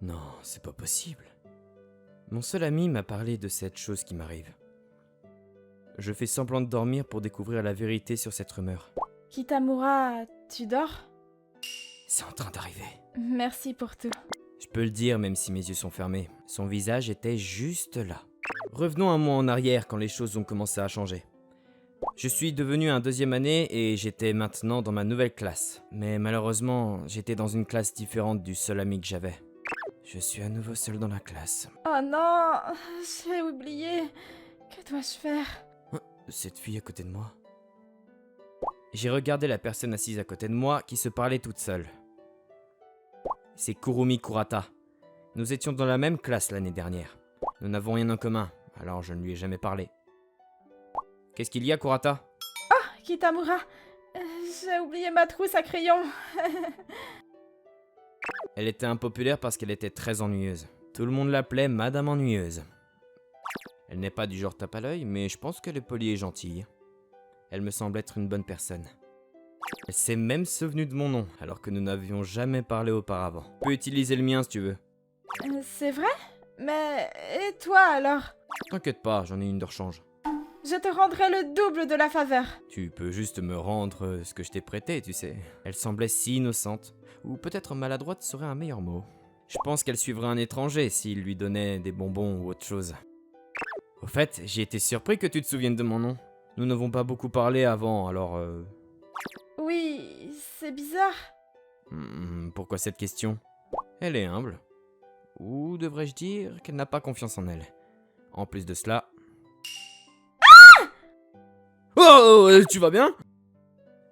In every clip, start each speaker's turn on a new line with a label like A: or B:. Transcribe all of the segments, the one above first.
A: Non, c'est pas possible. Mon seul ami m'a parlé de cette chose qui m'arrive. Je fais semblant de dormir pour découvrir la vérité sur cette rumeur.
B: Kitamura, tu dors?
A: C'est en train d'arriver.
B: Merci pour tout.
A: Je peux le dire même si mes yeux sont fermés. Son visage était juste là. Revenons un mois en arrière quand les choses ont commencé à changer. Je suis devenu un deuxième année et j'étais maintenant dans ma nouvelle classe. Mais malheureusement, j'étais dans une classe différente du seul ami que j'avais. Je suis à nouveau seul dans la classe.
B: Oh non, j'ai oublié. Que dois-je faire?
A: Cette fille à côté de moi. J'ai regardé la personne assise à côté de moi qui se parlait toute seule. C'est Kurumi Kurata. Nous étions dans la même classe l'année dernière. Nous n'avons rien en commun, alors je ne lui ai jamais parlé. Qu'est-ce qu'il y a, Kurata?
B: Kitamura, j'ai oublié ma trousse à crayon.
A: Elle était impopulaire parce qu'elle était très ennuyeuse. Tout le monde l'appelait Madame Ennuyeuse. Elle n'est pas du genre tape à l'œil, mais je pense qu'elle est polie et gentille. Elle me semble être une bonne personne. Elle s'est même souvenue de mon nom, alors que nous n'avions jamais parlé auparavant. Tu peux utiliser le mien si tu veux.
B: C'est vrai? Mais et toi alors?
A: T'inquiète pas, j'en ai une de rechange.
B: Je te rendrai le double de la faveur.
A: Tu peux juste me rendre ce que je t'ai prêté, tu sais. Elle semblait si innocente. Ou peut-être maladroite serait un meilleur mot. Je pense qu'elle suivrait un étranger s'il lui donnait des bonbons ou autre chose. Au fait, j'ai été surpris que tu te souviennes de mon nom. Nous n'avons pas beaucoup parlé avant, alors
B: Oui, c'est bizarre.
A: pourquoi cette question? Elle est humble. Ou devrais-je dire qu'elle n'a pas confiance en elle. En plus de cela... Oh, tu vas bien?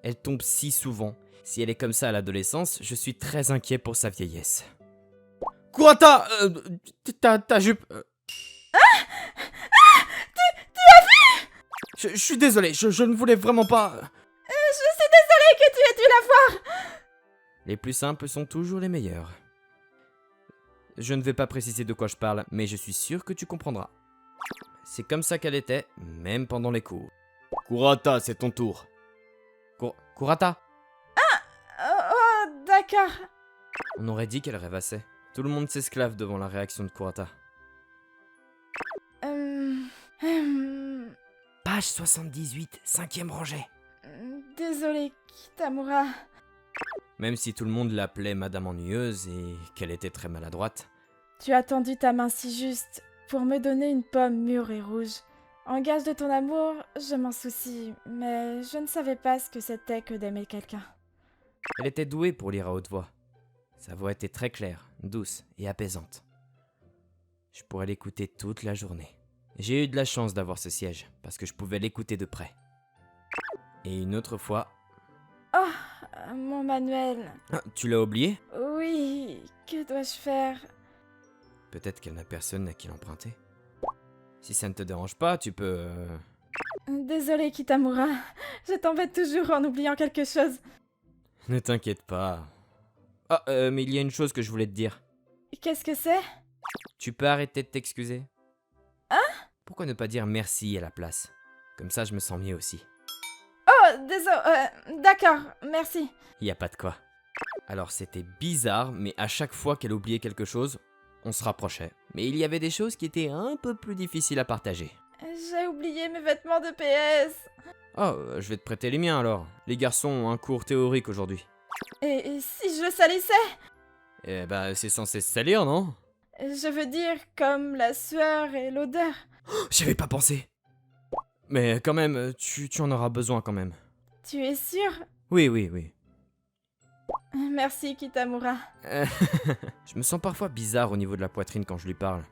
A: Elle tombe si souvent. Si elle est comme ça à l'adolescence, je suis très inquiet pour sa vieillesse. Kurata, ta jupe... Tu as vu? Je suis désolé, je ne voulais vraiment pas...
B: Je suis désolée que tu aies dû la voir.
A: Les plus simples sont toujours les meilleurs. Je ne vais pas préciser de quoi je parle, mais je suis sûr que tu comprendras. C'est comme ça qu'elle était, même pendant les cours. Kurata, c'est ton tour. Kurata?
B: Oh, d'accord.
A: On aurait dit qu'elle rêvassait. Tout le monde s'esclave devant la réaction de Kurata. Page 78, 5e rangée.
B: Désolée, Kitamura.
A: Même si tout le monde l'appelait Madame Ennuyeuse et qu'elle était très maladroite.
B: Tu as tendu ta main si juste pour me donner une pomme mûre et rouge. En gage de ton amour, je m'en soucie, mais je ne savais pas ce que c'était que d'aimer quelqu'un.
A: Elle était douée pour lire à haute voix. Sa voix était très claire, douce et apaisante. Je pourrais l'écouter toute la journée. J'ai eu de la chance d'avoir ce siège, parce que je pouvais l'écouter de près. Et une autre fois...
B: Oh, mon manuel.
A: Ah, tu l'as oublié?
B: Oui, que dois-je faire?
A: Peut-être qu'elle n'a personne à qui l'emprunter. Si ça ne te dérange pas, tu peux...
B: Désolée, Kitamura. Je t'embête toujours en oubliant quelque chose.
A: Ne t'inquiète pas. Ah, mais il y a une chose que je voulais te dire.
B: Qu'est-ce que c'est?
A: Tu peux arrêter de t'excuser?
B: Hein?
A: Pourquoi ne pas dire merci à la place? Comme ça, je me sens mieux aussi.
B: Oh, désolé. D'accord, merci.
A: Y a pas de quoi. Alors c'était bizarre, mais à chaque fois qu'elle oubliait quelque chose, on se rapprochait. Mais il y avait des choses qui étaient un peu plus difficiles à partager.
B: J'ai oublié mes vêtements de PS.
A: Oh, je vais te prêter les miens alors. Les garçons ont un cours théorique aujourd'hui.
B: Et si je le salissais?
A: Eh bah, c'est censé se salir, non?
B: Je veux dire, comme la sueur et l'odeur.
A: J'avais pas pensé. Mais quand même, tu en auras besoin quand même.
B: Tu es sûr?
A: Oui.
B: Merci, Kitamura.
A: Je me sens parfois bizarre au niveau de la poitrine quand je lui parle.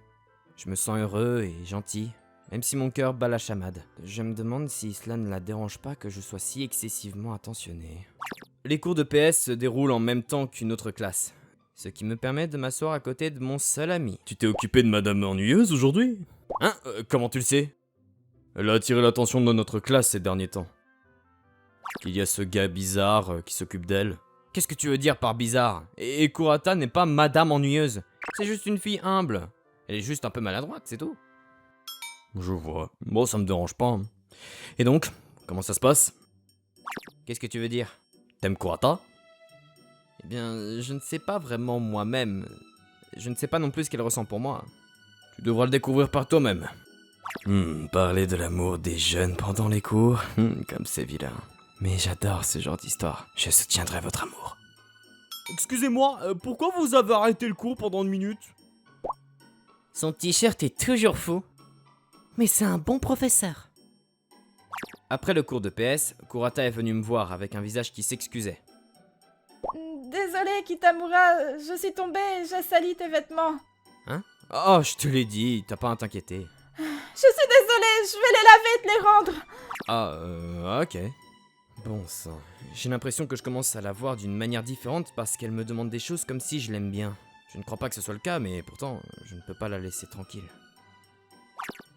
A: Je me sens heureux et gentil, même si mon cœur bat la chamade. Je me demande si cela ne la dérange pas que je sois si excessivement attentionné. Les cours de PS se déroulent en même temps qu'une autre classe, ce qui me permet de m'asseoir à côté de mon seul ami. Tu t'es occupé de Madame Ennuyeuse aujourd'hui? Hein? Comment tu le sais? Elle a attiré l'attention de notre classe ces derniers temps. Il y a ce gars bizarre qui s'occupe d'elle. Qu'est-ce que tu veux dire par bizarre? Et Kurata n'est pas Madame Ennuyeuse. C'est juste une fille humble. Elle est juste un peu maladroite, c'est tout. Je vois. Bon, ça me dérange pas. Et donc, comment ça se passe? Qu'est-ce que tu veux dire? T'aimes Kurata? Eh bien, je ne sais pas vraiment moi-même. je ne sais pas non plus ce qu'elle ressent pour moi. Tu devras le découvrir par toi-même. Parler de l'amour des jeunes pendant les cours, comme c'est vilain. Mais j'adore ce genre d'histoire. Je soutiendrai votre amour.
C: Excusez-moi, pourquoi vous avez arrêté le cours pendant 1 minute?
A: Son t-shirt est toujours fou. Mais c'est un bon professeur. Après le cours de PS, Kurata est venu me voir avec un visage qui s'excusait.
B: Désolée, Kitamura, je suis tombée et j'ai sali tes vêtements.
A: Oh, je te l'ai dit, t'as pas à t'inquiéter.
B: Je suis désolée, je vais les laver et te les rendre.
A: Ok. Bon sang, j'ai l'impression que je commence à la voir d'une manière différente parce qu'elle me demande des choses comme si je l'aime bien. Je ne crois pas que ce soit le cas, mais pourtant, je ne peux pas la laisser tranquille.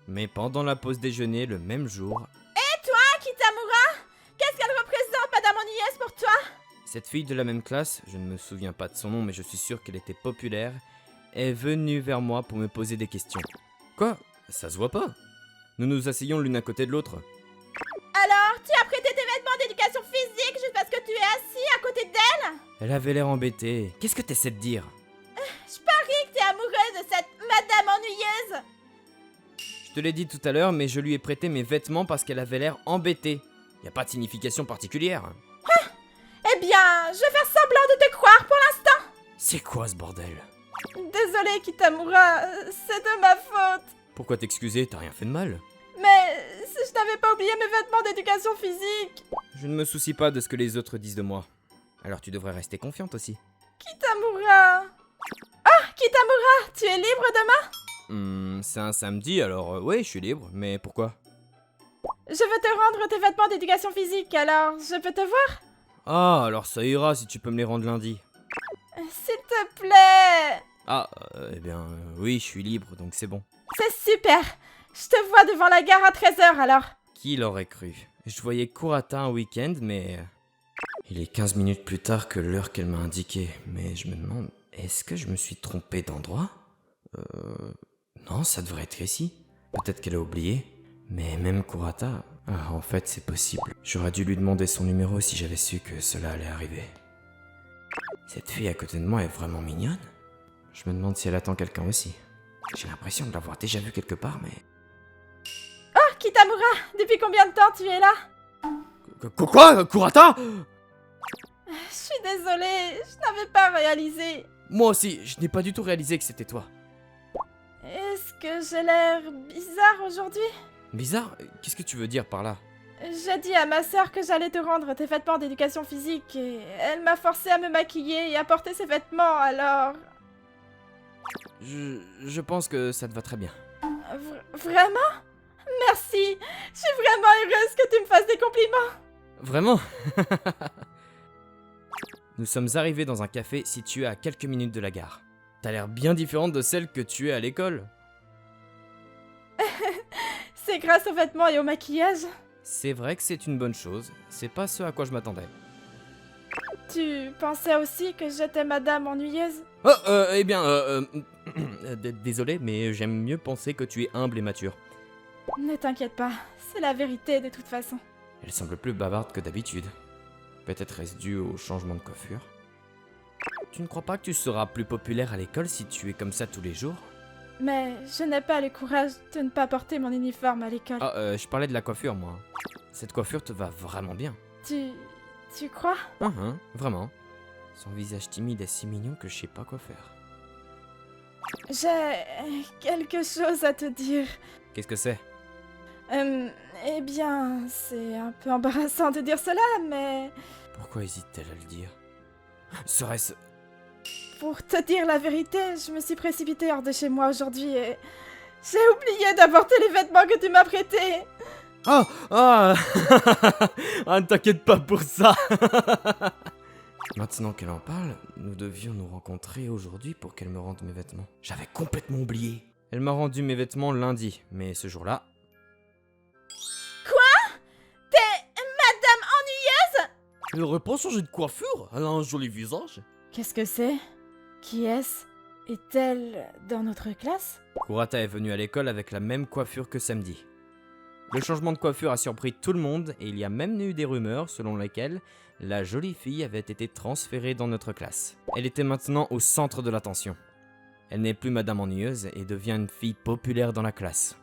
A: Mais pendant la pause déjeuner, le même jour...
B: Kitamura, qu'est-ce qu'elle représente, Madame Ennuyez, pour toi?
A: Cette fille de la même classe, je ne me souviens pas de son nom, mais je suis sûr qu'elle était populaire, est venue vers moi pour me poser des questions. Quoi? Ça se voit pas. Nous nous asseyons l'une à côté de l'autre.
B: Alors, tu as prêté tes vêtements d'éducation physique juste parce que tu es assis à côté d'elle?
A: Elle avait l'air embêtée. Qu'est-ce que t'essaies de dire?
B: Je parie que t'es amoureuse de cette Madame Ennuyeuse.
A: Je te l'ai dit tout à l'heure, mais je lui ai prêté mes vêtements parce qu'elle avait l'air embêtée. Y a pas de signification particulière.
B: Eh bien, je vais faire semblant de te croire pour l'instant.
A: C'est quoi ce bordel?
B: Désolée, Kitamura, c'est de ma faute.
A: Pourquoi t'excuser? T'as rien fait de mal.
B: Mais si je n'avais pas oublié mes vêtements d'éducation physique.
A: Je ne me soucie pas de ce que les autres disent de moi. Alors tu devrais rester confiante aussi.
B: Kitamura. Ah, Kitamura, tu es libre demain?
A: C'est un samedi, alors oui, je suis libre, mais pourquoi?
B: Je veux te rendre tes vêtements d'éducation physique, alors je peux te voir?
A: Ah, alors ça ira si tu peux me les rendre lundi.
B: S'il te plaît.
A: Ah, oui, je suis libre, donc c'est bon.
B: C'est super. Je te vois devant la gare à 13h alors.
A: Qui l'aurait cru? Je voyais Kurata un week-end, mais... Il est 15 minutes plus tard que l'heure qu'elle m'a indiquée, mais je me demande, est-ce que je me suis trompé d'endroit? Non, ça devrait être ici. Peut-être qu'elle a oublié. Mais même Kurata... Ah, en fait, c'est possible. J'aurais dû lui demander son numéro si j'avais su que cela allait arriver. Cette fille à côté de moi est vraiment mignonne. Je me demande si elle attend quelqu'un aussi. J'ai l'impression de l'avoir déjà vue quelque part, mais...
B: Oh, Kitamura, depuis combien de temps tu es là?
A: Quoi? Kurata?
B: Je suis désolée, je n'avais pas réalisé.
A: Moi aussi, je n'ai pas du tout réalisé que c'était toi.
B: Est-ce que j'ai l'air bizarre aujourd'hui?
A: Bizarre? Qu'est-ce que tu veux dire par là?
B: J'ai dit à ma sœur que j'allais te rendre tes vêtements d'éducation physique et elle m'a forcé à me maquiller et à porter ces vêtements, alors...
A: Je pense que ça te va très bien.
B: Vraiment? Merci, je suis vraiment heureuse que tu me fasses des compliments.
A: Vraiment? Nous sommes arrivés dans un café situé à quelques minutes de la gare. T'as l'air bien différente de celle que tu es à l'école.
B: C'est grâce aux vêtements et au maquillage.
A: C'est vrai que c'est une bonne chose, c'est pas ce à quoi je m'attendais.
B: Tu pensais aussi que j'étais Madame Ennuyeuse?
A: Oh, désolé, mais j'aime mieux penser que tu es humble et mature.
B: Ne t'inquiète pas, c'est la vérité de toute façon.
A: Elle semble plus bavarde que d'habitude. Peut-être est-ce dû au changement de coiffure. Tu ne crois pas que tu seras plus populaire à l'école si tu es comme ça tous les jours?
B: Mais je n'ai pas le courage de ne pas porter mon uniforme à l'école.
A: Ah, je parlais de la coiffure, moi. Cette coiffure te va vraiment bien.
B: Tu crois?
A: Vraiment. Son visage timide est si mignon que je sais pas quoi faire.
B: J'ai quelque chose à te dire.
A: Qu'est-ce que c'est?
B: Eh bien, c'est un peu embarrassant de dire cela, mais...
A: Pourquoi hésite-t-elle à le dire? Serait-ce...
B: Pour te dire la vérité, je me suis précipitée hors de chez moi aujourd'hui et... J'ai oublié d'apporter les vêtements que tu m'as prêtés.
A: Ah, ne t'inquiète pas pour ça. Maintenant qu'elle en parle, nous devions nous rencontrer aujourd'hui pour qu'elle me rende mes vêtements. J'avais complètement oublié. Elle m'a rendu mes vêtements lundi, mais ce jour-là...
B: Quoi? T'es Madame Ennuyeuse?
C: Elle aurait pas changé de coiffure? Elle a un joli visage.
B: Qu'est-ce que c'est? Qui est-ce? Est-elle dans notre classe?
A: Kurata est venue à l'école avec la même coiffure que samedi. Le changement de coiffure a surpris tout le monde et il y a même eu des rumeurs selon lesquelles la jolie fille avait été transférée dans notre classe. Elle était maintenant au centre de l'attention. Elle n'est plus madame ennuyeuse et devient une fille populaire dans la classe.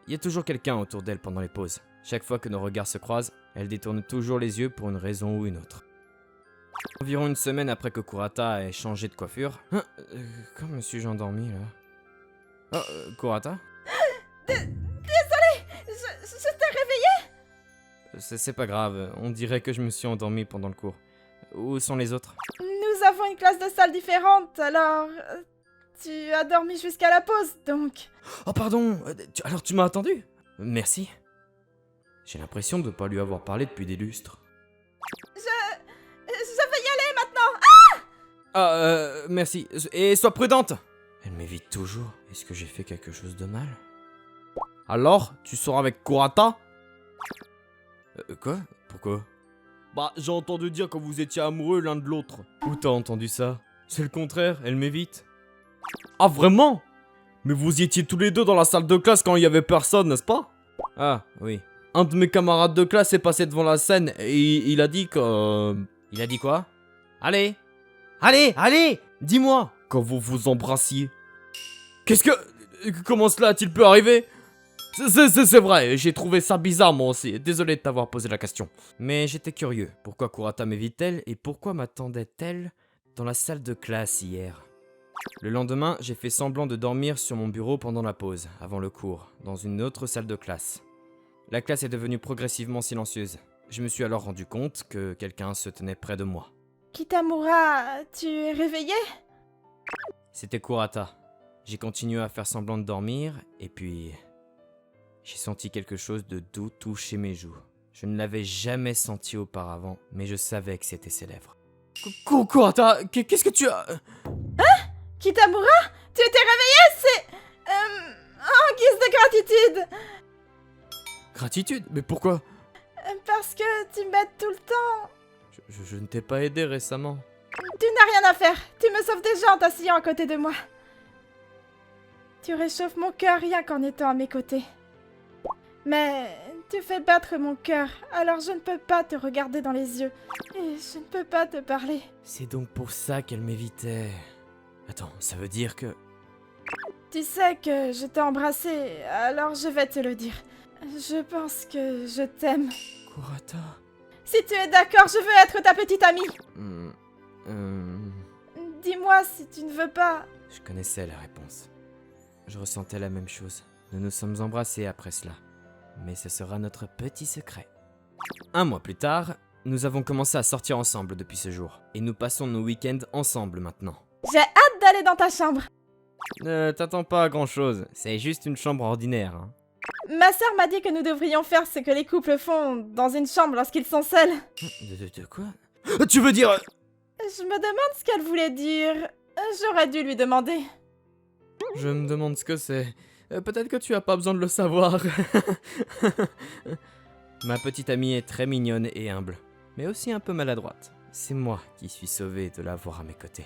A: Il y a toujours quelqu'un autour d'elle pendant les pauses. Chaque fois que nos regards se croisent, elle détourne toujours les yeux pour une raison ou une autre. Environ une semaine après que Kurata ait changé de coiffure... Quand me suis-je endormi là? Kurata?
B: Désolée, je t'ai réveillée.
A: C'est pas grave, on dirait que je me suis endormi pendant le cours. Où sont les autres?
B: Nous avons une classe de salle différente, alors... tu as dormi jusqu'à la pause, donc...
A: Oh pardon, alors tu m'as attendu? Merci. J'ai l'impression de ne pas lui avoir parlé depuis des lustres.
B: Je vais y aller maintenant.
A: Merci. Et sois prudente. Elle m'évite toujours. Est-ce que j'ai fait quelque chose de mal? Alors, tu sors avec Kurata? Quoi? Pourquoi?
C: Bah, j'ai entendu dire que vous étiez amoureux l'un de l'autre.
A: Où t'as entendu ça? C'est le contraire, elle m'évite.
C: Ah, vraiment? Mais vous y étiez tous les deux dans la salle de classe quand il y avait personne, n'est-ce pas?
A: Ah, oui.
C: Un de mes camarades de classe est passé devant la scène et il a dit que...
A: Il a dit quoi? Allez! Allez! Dis-moi!
C: Quand vous vous embrassiez. Qu'est-ce que... Comment cela a-t-il pu arriver? C'est vrai, j'ai trouvé ça bizarre moi aussi. Désolé de t'avoir posé la question.
A: Mais j'étais curieux. Pourquoi Kurata m'évite-t-elle et pourquoi m'attendait-elle dans la salle de classe hier? Le lendemain, j'ai fait semblant de dormir sur mon bureau pendant la pause, avant le cours, dans une autre salle de classe. La classe est devenue progressivement silencieuse. Je me suis alors rendu compte que quelqu'un se tenait près de moi.
B: Kitamura, tu es réveillé?
A: C'était Kurata. J'ai continué à faire semblant de dormir, et puis... j'ai senti quelque chose de doux toucher mes joues. Je ne l'avais jamais senti auparavant, mais je savais que c'était ses lèvres.
C: Kurata, qu'est-ce que tu as...
B: Kitamura, tu t'es réveillé, c'est... en guise de gratitude.
C: Gratitude? Mais pourquoi?
B: Parce que tu m'aides tout le temps.
A: Je ne t'ai pas aidé récemment.
B: Tu n'as rien à faire. Tu me sauves déjà en t'asseyant à côté de moi. Tu réchauffes mon cœur rien qu'en étant à mes côtés. Mais tu fais battre mon cœur, alors je ne peux pas te regarder dans les yeux. Et je ne peux pas te parler.
A: C'est donc pour ça qu'elle m'évitait. Attends, ça veut dire que...
B: Tu sais que je t'ai embrassé, alors je vais te le dire. Je pense que je t'aime.
A: Kurata...
B: Si tu es d'accord, je veux être ta petite amie. Dis-moi si tu ne veux pas.
A: Je connaissais la réponse. Je ressentais la même chose. Nous nous sommes embrassés après cela. Mais ce sera notre petit secret. Un mois plus tard, nous avons commencé à sortir ensemble depuis ce jour. Et nous passons nos week-ends ensemble maintenant.
B: J'ai hâte d'aller dans ta chambre.
A: Ne t'attends pas à grand chose, c'est juste une chambre ordinaire. Hein.
B: Ma sœur m'a dit que nous devrions faire ce que les couples font dans une chambre lorsqu'ils sont seuls.
A: De quoi?
C: Tu veux dire...
B: Je me demande ce qu'elle voulait dire. J'aurais dû lui demander.
A: Je me demande ce que c'est. Peut-être que tu as pas besoin de le savoir. Ma petite amie est très mignonne et humble, mais aussi un peu maladroite. C'est moi qui suis sauvé de l'avoir à mes côtés.